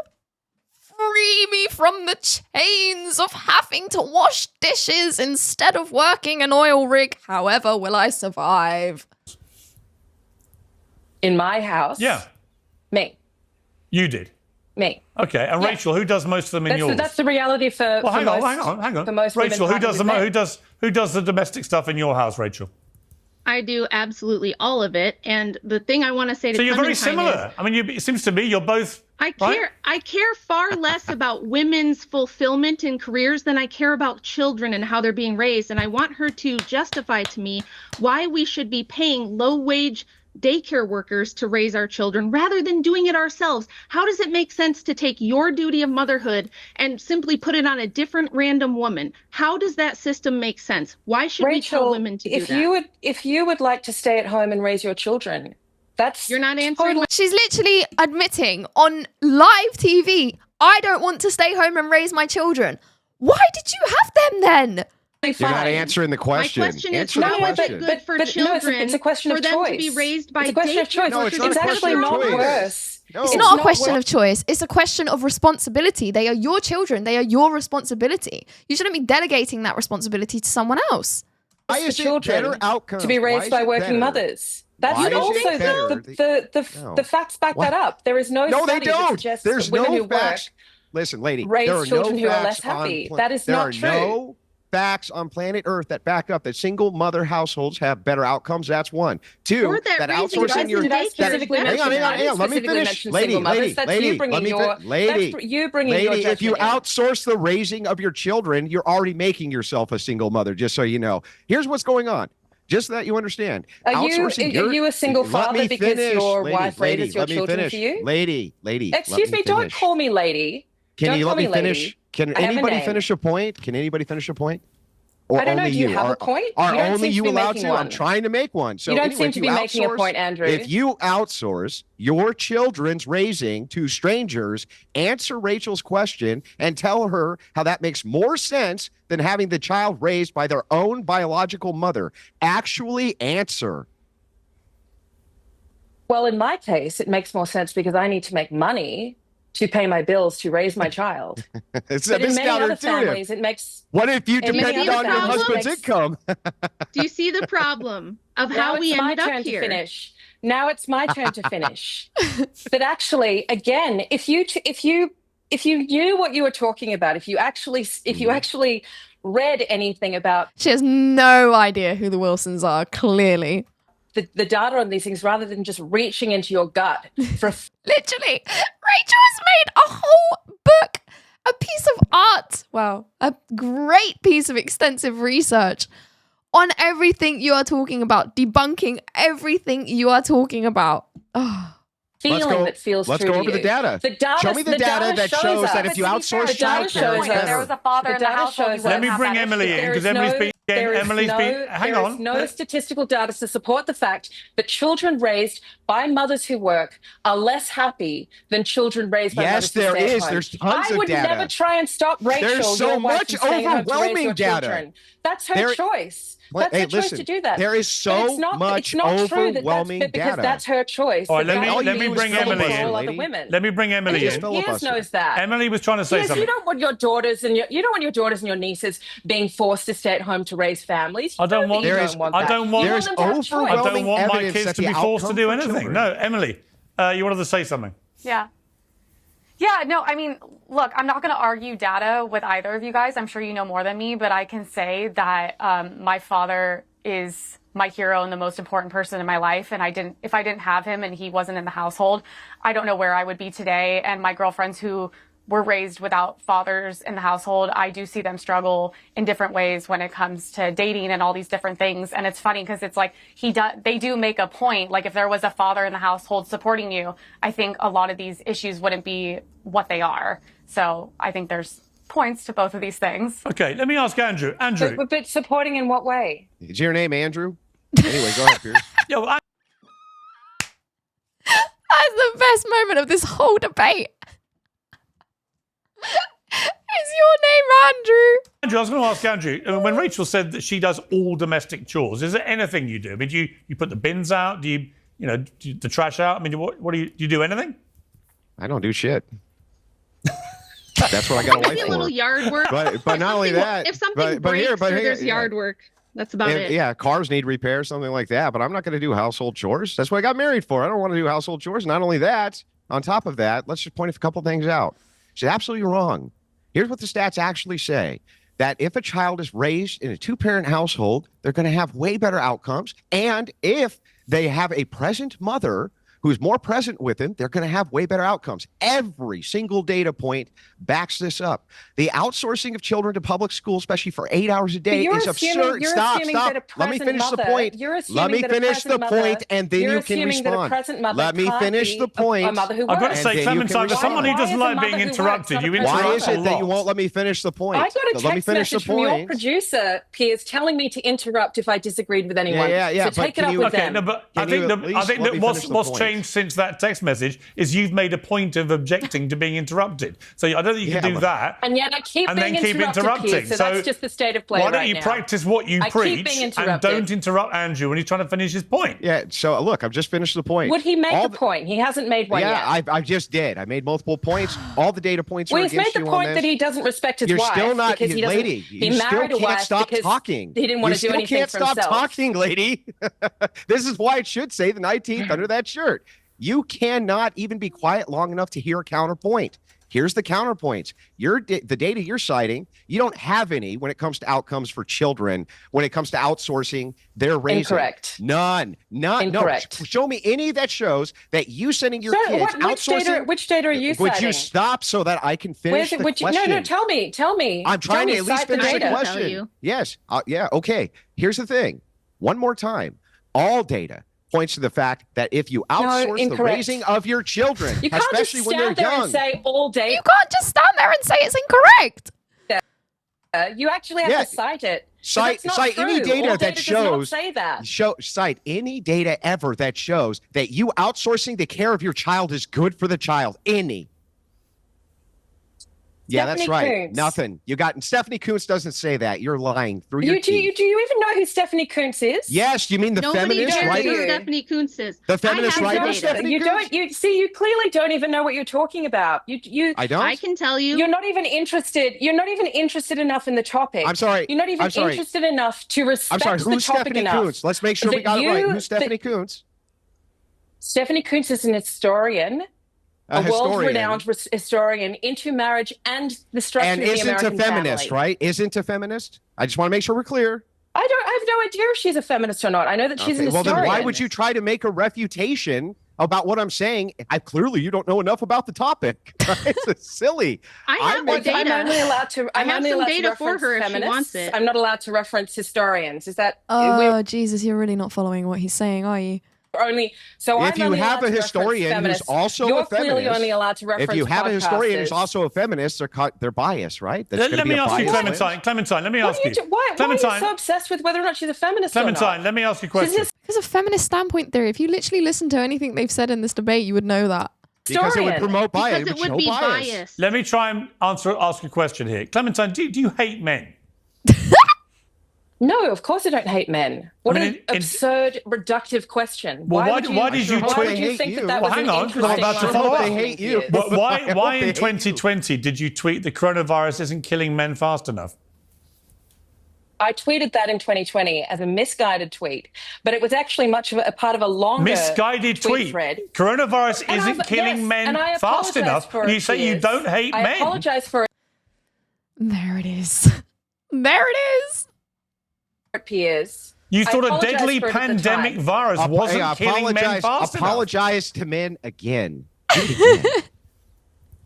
Free me from the chains of having to wash dishes instead of working an oil rig. However will I survive? In my house? Yeah. Me. You did? Me. Okay, and Rachel, who does most of them in yours? That's the reality for hang on. For most Rachel, women, who does the domestic stuff in your house, Rachel? I do absolutely all of it, and the thing I want to say to Clementine, so you're very similar. I mean, it seems to me you're both. I care far less about women's fulfillment in careers than I care about children and how they're being raised, and I want her to justify to me why we should be paying low-wage daycare workers to raise our children rather than doing it ourselves. How does it make sense to take your duty of motherhood and simply put it on a different random woman? How does that system make sense? Why should we tell women to do that? If you would like to stay at home and raise your children, you're not answering. She's literally admitting on live TV, I don't want to stay home and raise my children. Why did you have them then? You're not answering the question. My question is, how is it good for children it's a question of for them choice. to be raised by it's a question of choice. No, it's actually not worse. No. It's not a question of choice. It's a question of responsibility. They are your children. They are your responsibility. You shouldn't be delegating that responsibility to someone else. Why is it better outcomes to be raised by working mothers? That's Why is also it better? the facts back that up. There is no No, they study that don't. suggests There's that women no who facts. work Listen, lady, raise there are children no who are facts less happy. on That is there not are true. no facts on planet Earth that back up that single mother households have better outcomes. That's one. Two, Or that raising outsourcing kids your in daycare is specifically better hang on, for hang on, them. hang on. Let me specifically finish, mention lady, single mothers. lady, That's lady. you bringing Let me your lady, you bringing your lady. If you judgment in. outsource the raising of your children, you're already making yourself a single mother. Just so you know. Here's what's going on. Just so that you understand. Are Outsourcing you a single let father me because finish, your lady, wife lady, raises your let me children finish. for you? Lady, Excuse me, don't call me lady. Can Don't you call let me me finish? lady. Can I have a anybody name. finish a point? Can anybody finish a point? Or I don't know. only Do you you? have a point? Are You don't only seem to you be allowed making to? one. I'm trying to make one. So You don't anyway, seem if to you be making a outsource- point, Andrew. If you outsource your children's raising to strangers, answer Rachel's question and tell her how that makes more sense than having the child raised by their own biological mother. Actually answer. Well, in my case, it makes more sense because I need to make money to pay my bills to raise my child. It's But in many other counterintuitive. families, it makes. What if you in many depended other on your families, it husband's makes- income? Do you see the problem of Now how we it's my ended up turn here? to finish. Now it's my turn to finish. But actually, again, if you knew what you were talking about, if you actually read anything about She has no idea who the Wilsons are, clearly. the data on these things, rather than just reaching into your gut for Literally, Rachel has made a whole book, a piece of art, well, a great piece of extensive research on everything you are talking about, debunking everything you are talking about. Oh. feeling that feels Let's true go to over the you. data. The data. Show me the data that shows us. that if you But to be fair, outsource the data it childcare, shows it's If us- there better. was a father The in the data household, you shows wouldn't Let me have bring that Emily issue. in There because is Emily's no- been there is Emily's no- been. Hang there on. is no statistical data to support the fact that children raised by mothers who work are less happy than children raised by Yes, mothers who there stay at is. home. There's tons I of would data. never try and stop Rachel, There's so your wife, much from staying home to raise overwhelming your data. children. That's her There- choice. Wait, That's hey, her choice listen, to do that. there is But so it's not, much it's not true that overwhelming that's because data. that's her choice. All right, that let me- that let me means bring the same Emily for in. all other Lady. women. Let me bring Emily Just in. filibuster. Piers knows that. Emily was trying to say Piers, something. you don't want your daughters and your nieces being forced to stay at home to raise families. I don't want- You There don't is- want I that. don't want- You There's them to have choice. I overwhelming don't want my evidence kids that to the be forced to outcome do for anything. children- No, Emily, you wanted to say something. Yeah. Yeah, no, I mean, look, I'm not going to argue data with either of you guys. I'm sure you know more than me, but I can say that my father is my hero and the most important person in my life. And if I didn't have him and he wasn't in the household, I don't know where I would be today. And my girlfriends who were raised without fathers in the household, I do see them struggle in different ways when it comes to dating and all these different things. And it's funny because it's like they do make a point. Like if there was a father in the household supporting you, I think a lot of these issues wouldn't be what they are. So I think there's points to both of these things. Okay, let me ask Andrew. Andrew. But supporting in what way? Is your name Andrew? Anyway, go ahead, Piers. Yo, That's the best moment of this whole debate. Is your name Andrew? Andrew, I was going to ask Andrew, when Rachel said that she does all domestic chores, is there anything you do? I mean, do you put the bins out? Do you the trash out? I mean, what do you do anything? I don't do shit. That's what I got a Maybe wife a little for. yard work. But not only that. If something but breaks here, or there's yeah. yard work, that's about it. Yeah, cars need repair, something like that. But I'm not going to do household chores. That's what I got married for. I don't want to do household chores. Not only that, on top of that, let's just point a couple things out. She's absolutely wrong. Here's what the stats actually say. That if a child is raised in a two-parent household, they're going to have way better outcomes. And if they have a present mother who's more present with them, they're going to have way better outcomes. Every single data point backs this up. The outsourcing of children to public school, especially for 8 hours a day, is absurd. Stop. Let me finish the point. Let me finish the point, and then you can respond. Let me finish the point. I've got to say, Clementine, for someone who doesn't like being interrupted, you interrupt Why is it a that lot. you won't let me finish the point? I got a Let me text finish the message from your point. producer, Piers, telling me to interrupt if I disagreed with anyone. Yeah. So take but it up with Okay, them. no, but I Can think you that at least let me what's finish the point? changed changed since that text message is you've made a point of objecting to being interrupted. So I don't think you can do that. And yet I keep and being then keep interrupted. Piers, so that's just the state of play why don't right you now. practice what you preach and don't interrupt Andrew when he's trying to finish his point? Yeah, so look, I've just finished the point. Would he make a point? He hasn't made one yet. Yeah, I just did. I made multiple points. All the data points are against you on this. He's made the point that he doesn't respect his wife. You're still not, because he doesn't, lady. he You married still a wife can't stop because talking. He didn't want to do anything for himself. You still can't stop talking, lady. This is why it should say the 19th under that shirt. You cannot even be quiet long enough to hear a counterpoint. Here's the counterpoints. The data you're citing, you don't have any when it comes to outcomes for children. When it comes to outsourcing, they're raising. Incorrect. None. Incorrect. No. Show me any that shows that you sending your kids outsourcing. Which data are you citing? Would you stop so that I can finish the question? No, tell me. I'm trying to at least finish the data. question. Yes. Yeah. Okay. Here's the thing. One more time. All data points to the fact that if you outsource the raising of your children, you can't especially just when they're stand there young, and say all day. You can't just stand there and say it's incorrect. You actually have to cite it. Cite any data all that shows. Say that. Cite any data ever that shows that you outsourcing the care of your child is good for the child. Any. Yeah, that's right. Kuntz. Nothing. You got Stephanie Kuntz doesn't say that. You're lying through your teeth. Do you even know who Stephanie Kuntz is? Yes, you mean the feminist knows writer? who Stephanie Kuntz is. The feminist writer, Stephanie Kuntz? You clearly don't even know what you're talking about. I don't. I can tell you. You're not even interested. You're not even interested enough in the topic. I'm sorry. You're not even interested enough to respect I'm sorry. Who's the topic Stephanie enough. Kuntz? Let's make sure we got it right. Who's Stephanie Kuntz? Stephanie Kuntz is an historian. A world-renowned historian into marriage and the structure of the American family. And isn't a feminist, right? Isn't a feminist? I just want to make sure we're clear. I have no idea if she's a feminist or not. I know that she's an historian. Well, then why would you try to make a refutation about what I'm saying? Clearly, you don't know enough about the topic. Right? It's silly. I have data. I'm only allowed to. I have some data for her if feminists. she wants it. I'm not allowed to reference historians. Is that? Oh, Jesus, you're really not following what he's saying, are you? If you have a historian who's also a feminist, you're clearly only allowed to reference. If you have a historian who's also a feminist, they're biased, right? Let me ask you, Clementine. Clementine, let me ask you. Why are you so obsessed with whether or not she's a feminist? Clementine, let me ask you a question. Because of feminist standpoint theory, if you literally listen to anything they've said in this debate, you would know that. Because it would promote bias. Because it would be biased. Let me try and ask a question here. Clementine, do you hate men? No, of course I don't hate men. What an absurd, reductive question. Well, why did you think that was hang on, because I'm about to follow up. They hate you. Why in 2020 did you tweet the coronavirus isn't killing men fast enough? I tweeted that in 2020 as a misguided tweet, but it was actually much of a part of a longer misguided tweet thread. Coronavirus isn't killing men fast enough. You say you don't hate men. I apologize for it. There it is. There it is. Piers. You thought a deadly pandemic virus wasn't killing men fast enough. Apologize to men again. Do it again.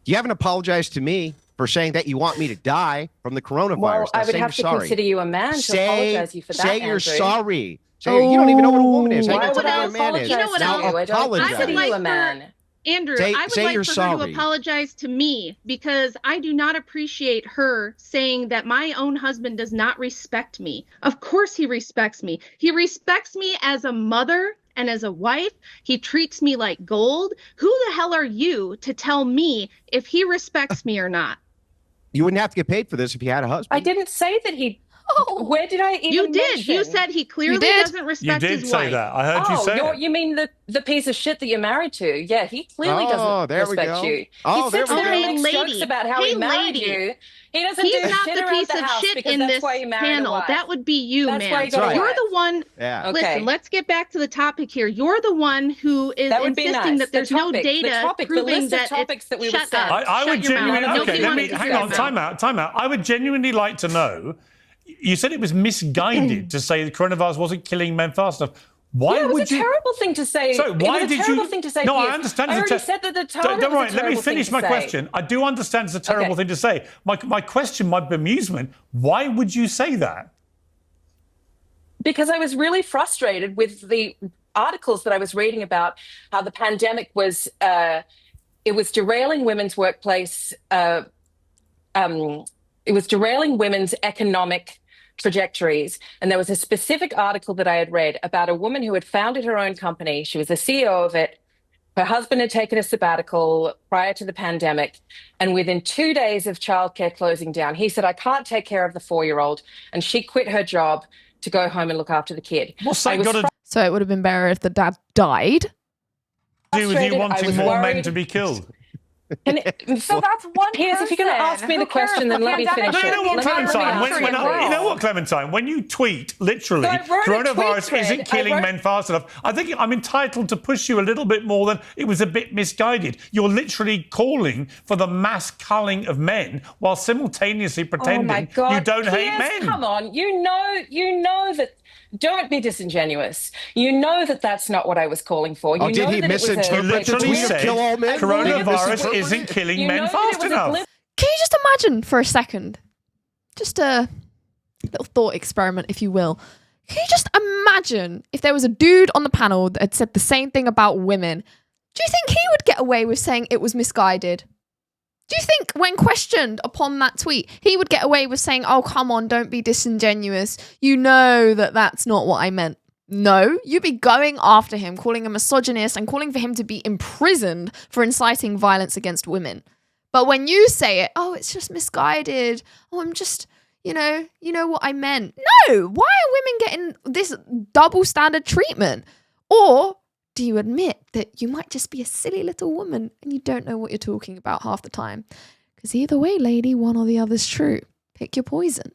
You haven't apologized to me for saying that you want me to die from the coronavirus. Well, I would have to consider you a man to apologize you for that, Say you're Andrew. Say you don't even know what a woman is. Why would I a man is. apologize? You know what I don't consider you a man. Andrew, I would like for her to apologize to me because I do not appreciate her saying that my own husband does not respect me. Of course he respects me. He respects me as a mother and as a wife. He treats me like gold. Who the hell are you to tell me if he respects me or not? You wouldn't have to get paid for this if you had a husband. I didn't say that he... Oh, where did I even You did. mention? You said he clearly doesn't respect his wife. You did say that. I heard you say it. You mean the piece of shit that you're married to? Yeah, he clearly doesn't respect you. Oh, he sits there and makes jokes about how he married you. He doesn't do He's not shit the around piece the of house shit because in that's this why you married a panel. wife. That would be you, That's man. why you got a You're wife. the one. Yeah. Listen, let's get back to the topic here. You're the one who is insisting that there's no data proving that topics that we shut up. I would genuinely. Okay, let me hang on. Time Time out. I would genuinely like to know. You said it was misguided to say the coronavirus wasn't killing men fast enough. Why would you? It was a terrible thing to say. So why did you? Terrible thing to say. No, I understand. I already said that the time. Don't worry. Let me finish my question. I do understand it's a terrible thing to say. My question, my bemusement. Why would you say that? Because I was really frustrated with the articles that I was reading about how the pandemic was. It was derailing women's workplace. It was derailing women's economic trajectories. And there was a specific article that I had read about a woman who had founded her own company. She was the CEO of it. Her husband had taken a sabbatical prior to the pandemic, and within 2 days of childcare closing down, he said, I can't take care of the 4-year-old, and she quit her job to go home and look after the kid. What's that got to So it would have been better if the dad died. do with you I wanting was more men worried. to be killed? So that's one Piers, if you're going to person. ask me Who the question, cares? then let me Pandemic finish No, you it. know what, Let me Clementine? answer When it. you know what, Clementine? When you tweet, literally, So I wrote a coronavirus tweet isn't thread. killing men fast enough, I think I'm entitled to push you a little bit more than it was a bit misguided. You're literally calling for the mass culling of men while simultaneously pretending Oh my God. you don't hate Piers, men. Come on, you know that. Don't be disingenuous. You know that that's not what I was calling for. You Oh, did know he that it was misinterpret You the literally tweet of said kill all men? coronavirus Did he isn't misinterpret it? killing You men know that fast it was a enough. glib- Can you just imagine for a second, just a little thought experiment, if you will. Can you just imagine if there was a dude on the panel that had said the same thing about women? Do you think he would get away with saying it was misguided? Do you think when questioned upon that tweet, he would get away with saying, oh, come on, don't be disingenuous. You know that that's not what I meant. No, you'd be going after him, calling him misogynist and calling for him to be imprisoned for inciting violence against women. But when you say it, oh, it's just misguided. Oh, I'm just, you know what I meant. No, why are women getting this double standard treatment? Or do you admit that you might just be a silly little woman and you don't know what you're talking about half the time? Because either way, lady, one or the other's true. Pick your poison.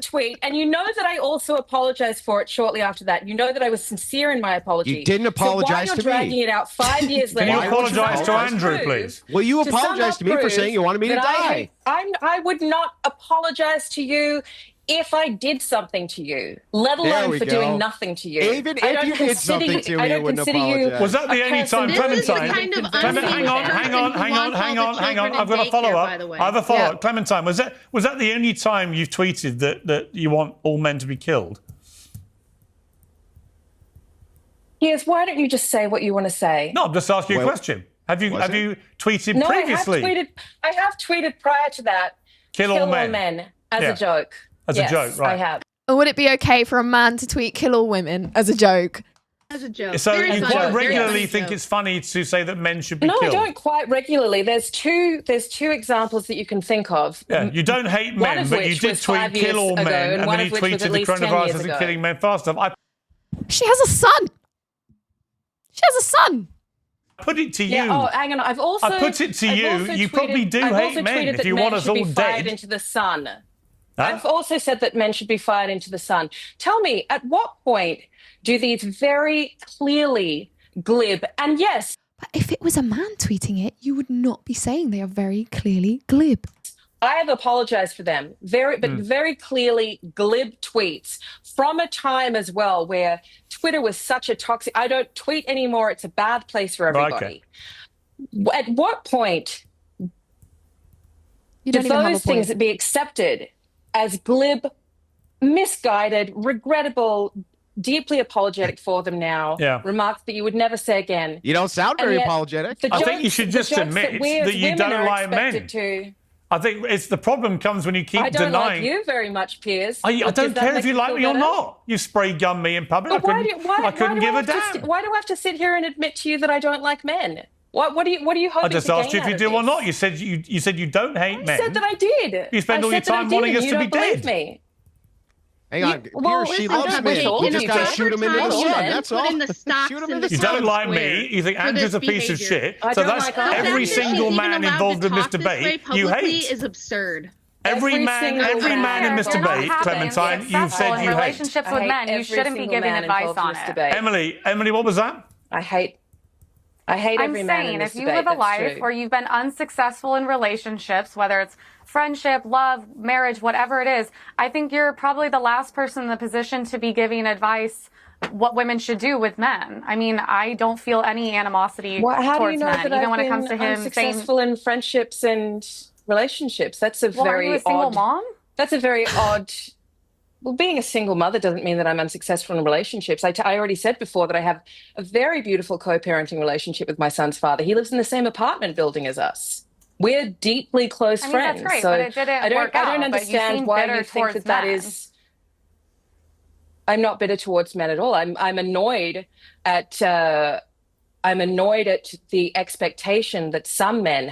tweet, and you know that I also apologized for it shortly after that. You know that I was sincere in my apology. You didn't apologize so to why you're dragging me. it out 5 years Can later? you Why would you apologise to apologize? Andrew, please? Will you To somehow apologize to me for prove saying you wanted me to that die? I would not apologize to you if I did something to you, let There alone we for go. doing nothing to you. Even I if don't you did consider something to me, I you don't wouldn't consider you apologize. Was that the a only time, person This is the Clementine? kind of Clement, hang on, unhinged hang on, person hang who on, wants hang all on, the hang on. children in I've got a daycare, follow by up. the way. I have a follow up. Yeah. Clementine, was that the only time you've tweeted that you want all men to be killed? Yes, why don't you just say what you want to say? No, I'm just asking you a Well, question. Have you was it? tweeted No, previously? I have tweeted prior to that. Kill all men. as Yeah. a joke. As a Yes, joke, right. I have. Or would it be okay for a man to tweet kill all women as a joke? As a joke. So Very you funny, quite very regularly funny think joke. it's funny to say that men should be No, I killed? don't quite regularly. There's two examples that you can think of. Yeah, you don't hate One men, of but you which did was tweet 5 years kill all ago, men, and and one then you of which was tweeted at the least 10 coronavirus years isn't ago. killing men fast enough. She has a son. She has a son. I put it to you. Yeah. Oh, hang on. I've also. I put it to I've you. also You probably do I've hate also men tweeted if that you men want us should be all fired dead. into the sun. Huh? I've also said that men should be fired into the sun. Tell me, at what point do these very clearly glib and yes, But if it was a man tweeting it, you would not be saying they are very clearly glib. I have apologized for them, very clearly glib tweets from a time as well where Twitter was such a toxic. I don't tweet anymore. It's a bad place for Right, everybody. At what point You do don't even have a those things point. be accepted as glib, misguided, regrettable, deeply apologetic for them now? Yeah. Remarks that you would never say again. You don't sound And very yet, apologetic. The I think you should the just jokes admit we as that you women don't are like men. expected to. I think it's the problem comes when you keep I don't denying. like you very much, Piers. I Does don't that care make if you you like feel me or better? not. You spray gun me in public. But I couldn't give a damn. Why do I have to sit here and admit to you that I don't like men? What are you hoping I just to asked you gain if you out do of or not. this? You said you don't hate I men. said that I did. You spend I all your said that I time did, wanting and us you to be don't believe dead. me. Hang on, well, Pierce, she listen, loves I don't me. wish all You of just you gotta did. shoot him into the Not all sun. men. That's Put all. in the stocks Shoot him in in the the You sun. don't like square me. You think for Andrew's this a piece of behavior. shit. I So don't that's like either. every The fact that single she's even man allowed involved to in this talk this way debate. You publicly hate. is absurd. Every single man in this If you're not debate, happy Clementine, and you've successful said in you hate. relationships with men, you shouldn't be giving advice on it. Emily, what was that? I hate I'm every man in saying this if you debate. live a That's life true. where you've been unsuccessful in relationships, whether it's friendship, love, marriage, whatever it is, I think you're probably the last person in the position to be giving advice what women should do with men. I mean, I don't feel any animosity How do you towards know men, that even I've when it been comes to him saying, unsuccessful in friendships and relationships? That's a well, are you very a single odd. mom? That's a very odd. Well, being a single mother doesn't mean that I'm unsuccessful in relationships. I already said before that I have a very beautiful co-parenting relationship with my son's father. He lives in the same apartment building as us. We're deeply close I mean, friends. that's great, so but it didn't I don't work out, but you understand seem why bitter you think towards that men. is. I'm not bitter towards men at all. I'm annoyed at I'm annoyed at the expectation that some men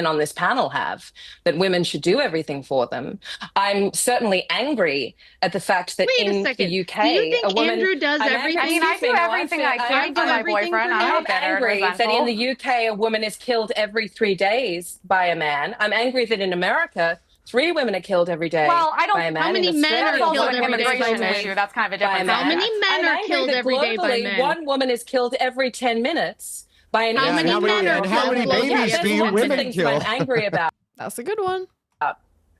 on this panel have, that women should do everything for them. I'm certainly angry at the fact that Wait a in second. the UK, Do you think a woman, Andrew does everything? I mean, I do everything I can for my everything boyfriend. for I'm him. not I'm bitter and angry that in resentful. the UK, a woman is killed every 3 days by a man. I'm angry that in America, 3 women are killed every day Well, I don't- by a man. How many In men are Australia, killed one an every day woman is by immigration men? issue. That's kind of a by a different How man. many men I'm are angry killed that every day by globally, men? 1 woman is killed every 10 minutes by an How many men are and how killed many globally babies every do you 10 women minutes? things that kill? I'm angry about. That's a good one.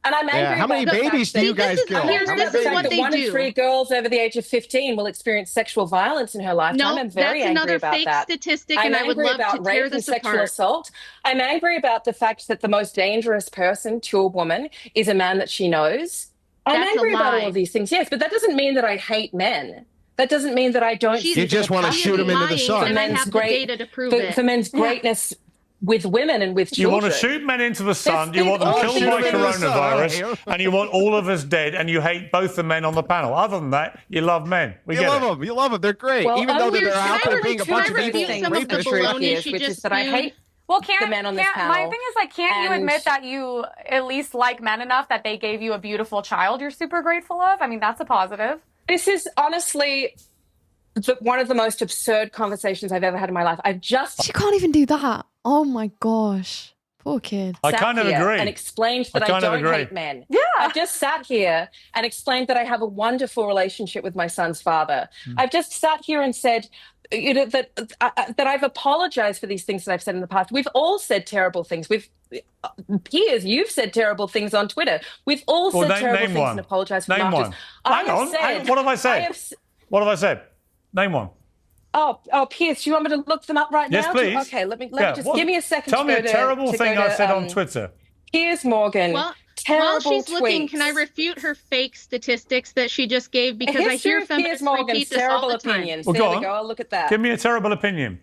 And I'm angry Yeah, how many about the fact babies do that- you guys kill? I'm angry How about many the fact what that they 1 in do. 3 girls over the age of 15 will experience sexual violence in her lifetime. No, I'm very that's angry another about fake that. statistic, I'm and I would angry love about to rape tear and this sexual apart. assault. I'm angry about the fact that the most dangerous person to a woman is a man that she knows. I'm That's a angry about all lie. of these things, yes, but that doesn't mean that I hate men. That doesn't mean that I don't She's- see You just the wanna She shoot is him into the lying, sun. and I men's have the great- data to prove for, it. for men's greatness with women and with You children. want to shoot men into the sun, you thing- want them all killed these by things- coronavirus, and you want all of us dead, and you hate both the men on the panel. Other than that, you love men. We You get love it. them. You love them. They're great. Well, Even though only they're out there can I being a refute bunch of evil some of the rapists. baloney she which is just that I spewed? hate Well, the men on this my panel. thing is, like, can't you And- admit that you at least like men enough that they gave you a beautiful child you're super grateful of? I mean, that's a positive. This is honestly one of the most absurd conversations I've ever had in my life. I've just She can't even do that. Oh my gosh. Poor kid. I sat kind of here agree. and explained that I kind of don't agree. hate men. Yeah. I've just sat here and explained that I have a wonderful relationship with my son's father. I've just sat here and said, you know, that I've apologized for these things that I've said in the past. We've all said terrible things. Piers, you've said terrible things on Twitter. We've all Well, said terrible name things one. and apologized for Name them one. afterwards. I Hang have on. said- What have I said? I have s- What have I said? Name one. Oh, Piers, do you want me to look them up right Yes, now? please. Okay, let me Yeah, just what- give me a second. Tell to me go a terrible to thing go I to, said on Twitter. Piers Morgan. While terrible she's looking, tweets. can I refute her fake statistics that she just gave? Because I History hear of Piers feminists Morgan's repeat this all terrible the time. opinions. Well, there go we on. go. I'll look at that. Give me a terrible opinion.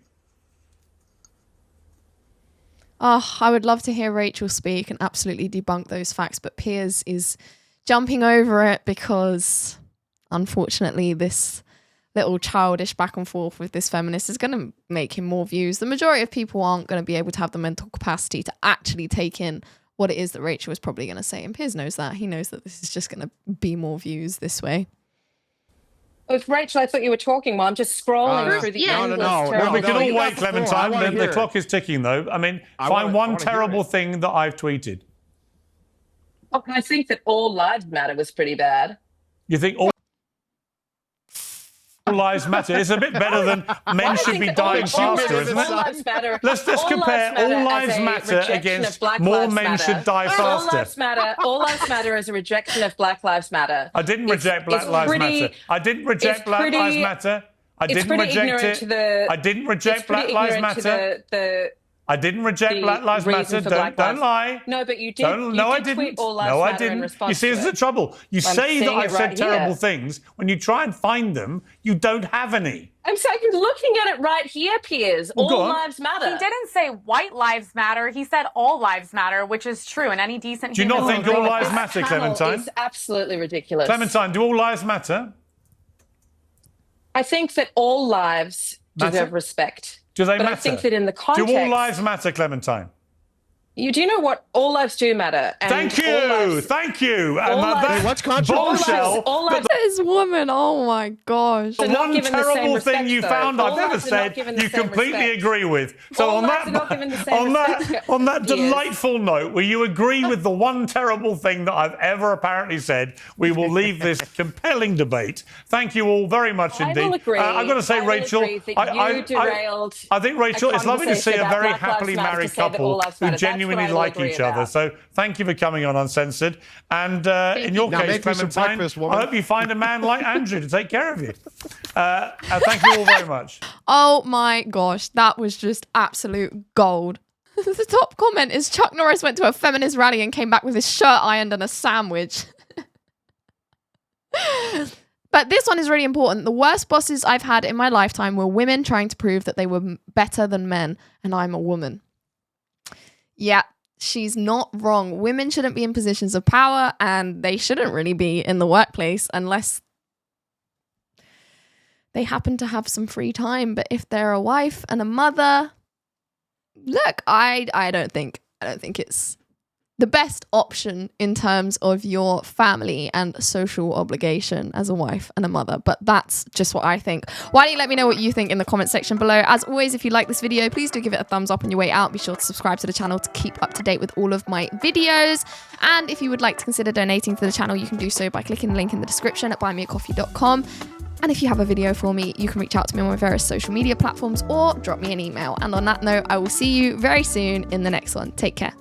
Oh, I would love to hear Rachel speak and absolutely debunk those facts, but Piers is jumping over it because, unfortunately, this little childish back and forth with this feminist is going to make him more views. The majority of people aren't going to be able to have the mental capacity to actually take in what it is that Rachel is probably going to say. And Piers knows that. He knows that this is just going to be more views this way. With Rachel, I thought you were talking while I'm just scrolling through the yeah. endless No, terrible- We can all you got wait, the floor. I Clementine. wanna The hear it. clock is ticking, though. I mean, I find wanna- one I wanna hear terrible it. thing that I've tweeted. Oh, I think that all lives matter was pretty bad. You think all lives matter? It's a bit better than men I should think be that all- dying all faster, lives- isn't all it? lives matter. Let's just All compare lives matter all as lives a matter rejection against of Black more Lives men Matter. should die All faster. lives matter. All lives matter as a rejection of Black Lives Matter. I didn't reject Black it's Lives pretty- Matter. I didn't reject it's Black pretty- Lives Matter. I it's didn't pretty reject ignorant it. to the- I didn't It's reject pretty Black Lives ignorant to Matter. I didn't reject the Black Lives reason Matter. for Don't, Black Lives. lie. No, but you did. No, I didn't. Tweet all lives No, I matter in didn't. response You see, to this is the it. trouble. You I'm say that seeing I've it said right terrible here. things. When you try and find them, you don't have any. I'm looking at it right here, Piers. Well, go all on. lives matter. He didn't say white lives matter. He said all lives matter, which is true. And any decent Do you not human think will all agree with lives that. matter, Panel Clementine? is absolutely ridiculous. Clementine, do all lives matter? I think that all lives Matter? deserve respect. Do they but matter? I think that in the context, Do all lives matter, Clementine? you do know what all lives do matter. And Thank you. all lives- Thank you. all lives- that what's controversial? bombshell, all lives This woman, oh my gosh. the They're not one given the same terrible respect, thing you though. found All I've ever lives are not said, given the you same completely respect. agree with. So All on lives that, are not given the same on respect, that, on that Piers. delightful note, where you agree with the one terrible thing that I've ever apparently said, we will leave this compelling debate. Thank you all very much I indeed. will agree. I've got to say, I will Rachel, agree that you derailed I think Rachel, a it's lovely to see a conversation very about Black happily Lives Matter married to say that all couple lives who matter. That's what genuinely I will like agree each other. about. So thank you for coming on Uncensored. And in your Now case, make me some Clementine, breakfast, woman. I hope you find a man like Andrew to take care of you. Thank you all very much. Oh my gosh, that was just absolute gold. The top comment is Chuck Norris went to a feminist rally and came back with his shirt ironed and a sandwich. But this one is really important. The worst bosses I've had in my lifetime were women trying to prove that they were better than men, and I'm a woman. Yeah, she's not wrong. Women shouldn't be in positions of power, and they shouldn't really be in the workplace unless they happen to have some free time. But if they're a wife and a mother, look, I don't think it's the best option in terms of your family and social obligation as a wife and a mother. But that's just what I think. Why don't you let me know what you think in the comment section below? As always, if you like this video, please do give it a thumbs up on your way out. Be sure to subscribe to the channel to keep up to date with all of my videos. And if you would like to consider donating to the channel, you can do so by clicking the link in the description at buymeacoffee.com. And if you have a video for me, you can reach out to me on my various social media platforms or drop me an email. And on that note, I will see you very soon in the next one. Take care.